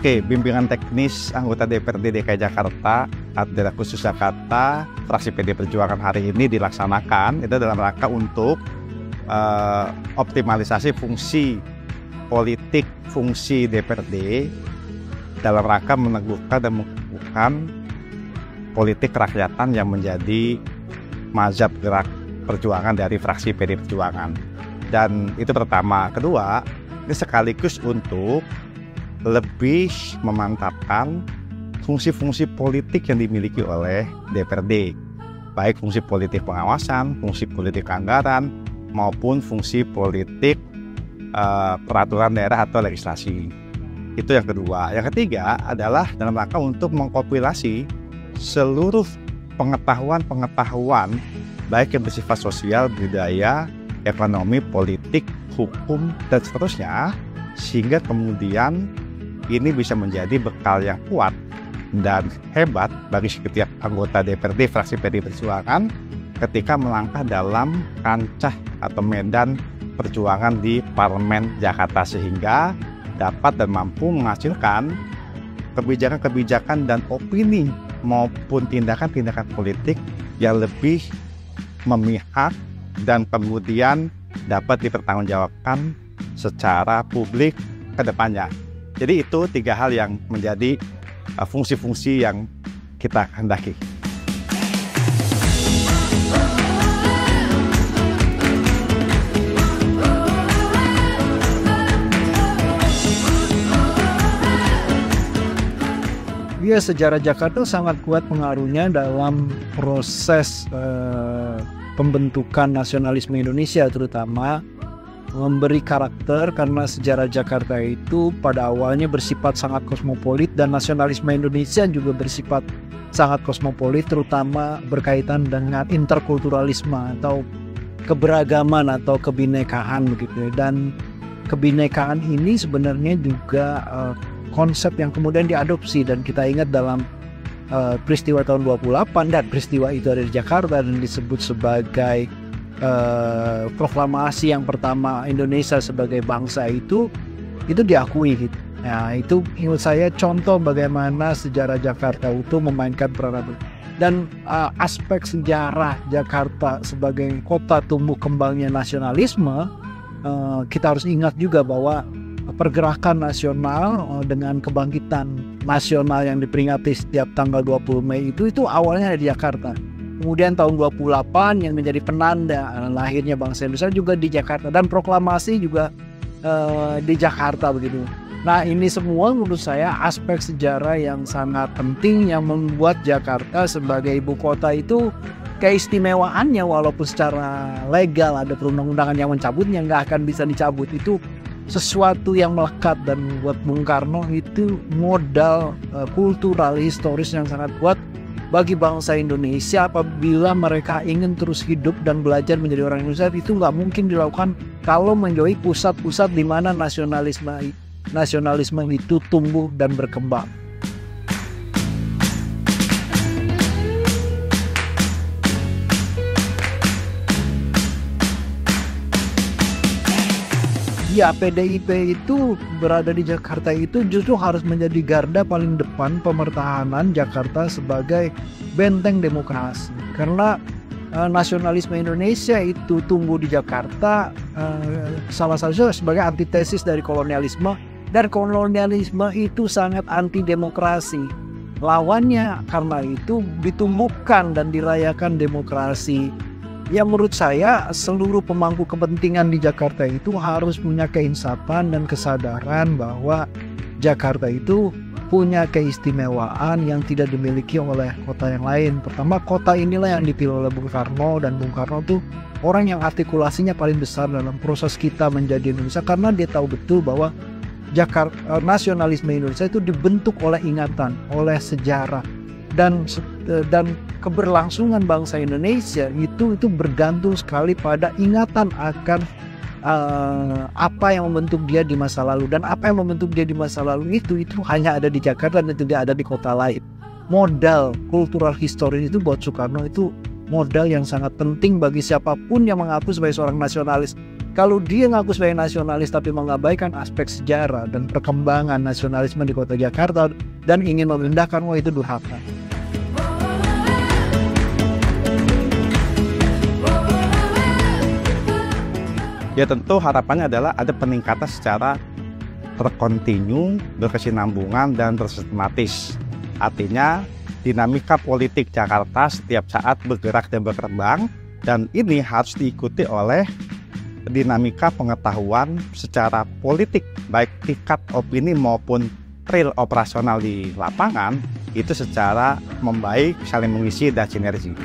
Oke, bimbingan teknis anggota DPRD DKI Jakarta daerah khusus Jakarta fraksi PD Perjuangan hari ini dilaksanakan itu dalam rangka untuk optimalisasi fungsi politik fungsi DPRD dalam rangka meneguhkan dan mengukuhkan politik kerakyatan yang menjadi mazhab gerak perjuangan dari fraksi PD Perjuangan. Dan itu pertama. Kedua, ini sekaligus untuk lebih memantapkan fungsi-fungsi politik yang dimiliki oleh DPRD, baik fungsi politik pengawasan, fungsi politik anggaran, maupun fungsi politik peraturan daerah atau legislasi. Itu yang kedua. Yang ketiga adalah dalam rangka untuk mengkompilasi seluruh pengetahuan baik yang bersifat sosial, budaya, ekonomi, politik, hukum, dan seterusnya, sehingga kemudian ini bisa menjadi bekal yang kuat dan hebat bagi setiap anggota DPRD fraksi PD Perjuangan ketika melangkah dalam kancah atau medan perjuangan di Parlemen Jakarta, sehingga dapat dan mampu menghasilkan kebijakan-kebijakan dan opini maupun tindakan-tindakan politik yang lebih memihak dan kemudian dapat dipertanggungjawabkan secara publik ke depannya. Jadi itu tiga hal yang menjadi fungsi-fungsi yang kita hendaki. Ya, sejarah Jakarta sangat kuat pengaruhnya dalam proses pembentukan nasionalisme Indonesia, terutama memberi karakter karena sejarah Jakarta itu pada awalnya bersifat sangat kosmopolit dan nasionalisme Indonesia juga bersifat sangat kosmopolit, terutama berkaitan dengan interkulturalisme atau keberagaman atau kebinekaan begitu. Dan kebinekaan ini sebenarnya juga konsep yang kemudian diadopsi, dan kita ingat dalam peristiwa tahun 28 dan peristiwa itu ada di Jakarta dan disebut sebagai proklamasi yang pertama Indonesia sebagai bangsa itu diakui gitu. Nah, itu menurut saya contoh bagaimana sejarah Jakarta itu memainkan peranan. Dan aspek sejarah Jakarta sebagai kota tumbuh kembangnya nasionalisme, kita harus ingat juga bahwa pergerakan nasional dengan kebangkitan nasional yang diperingati setiap tanggal 20 Mei itu awalnya ada di Jakarta. Kemudian tahun 28 yang menjadi penanda lahirnya bangsa Indonesia juga di Jakarta, dan proklamasi juga di Jakarta begitu. Nah, ini semua menurut saya aspek sejarah yang sangat penting yang membuat Jakarta sebagai ibu kota itu keistimewaannya, walaupun secara legal ada perundang-undangan yang mencabutnya, nggak akan bisa dicabut. Itu sesuatu yang melekat, dan buat Bung Karno itu modal kultural historis yang sangat kuat bagi bangsa Indonesia. Apabila mereka ingin terus hidup dan belajar menjadi orang Indonesia, itu nggak mungkin dilakukan kalau menjauhi pusat-pusat di mana nasionalisme itu tumbuh dan berkembang. Ya, PDIP itu berada di Jakarta itu justru harus menjadi garda paling depan pemertahanan Jakarta sebagai benteng demokrasi. Karena nasionalisme Indonesia itu tumbuh di Jakarta salah satunya sebagai antitesis dari kolonialisme, dan kolonialisme itu sangat anti demokrasi. Lawannya karena itu ditumbuhkan dan dirayakan demokrasi. Ya, menurut saya seluruh pemangku kepentingan di Jakarta itu harus punya keinsafan dan kesadaran bahwa Jakarta itu punya keistimewaan yang tidak dimiliki oleh kota yang lain. Pertama, kota inilah yang dipilih oleh Bung Karno, dan Bung Karno itu orang yang artikulasinya paling besar dalam proses kita menjadi Indonesia, karena dia tahu betul bahwa nasionalisme Indonesia itu dibentuk oleh ingatan, oleh sejarah, dan keberlangsungan bangsa Indonesia itu bergantung sekali pada ingatan akan apa yang membentuk dia di masa lalu, dan apa yang membentuk dia di masa lalu itu hanya ada di Jakarta dan tidak ada di kota lain. Modal kultural historis itu buat Soekarno itu modal yang sangat penting bagi siapapun yang mengaku sebagai seorang nasionalis. Kalau dia ngaku sebagai nasionalis tapi mengabaikan aspek sejarah dan perkembangan nasionalisme di kota Jakarta dan ingin merendahkan, wah itu durhaka. Ya tentu harapannya adalah ada peningkatan secara terkontinu, berkesinambungan, dan tersistematis. Artinya dinamika politik Jakarta setiap saat bergerak dan berkembang, dan ini harus diikuti oleh dinamika pengetahuan secara politik, baik tingkat opini maupun real operasional di lapangan, itu secara membaik, saling mengisi dan sinergi.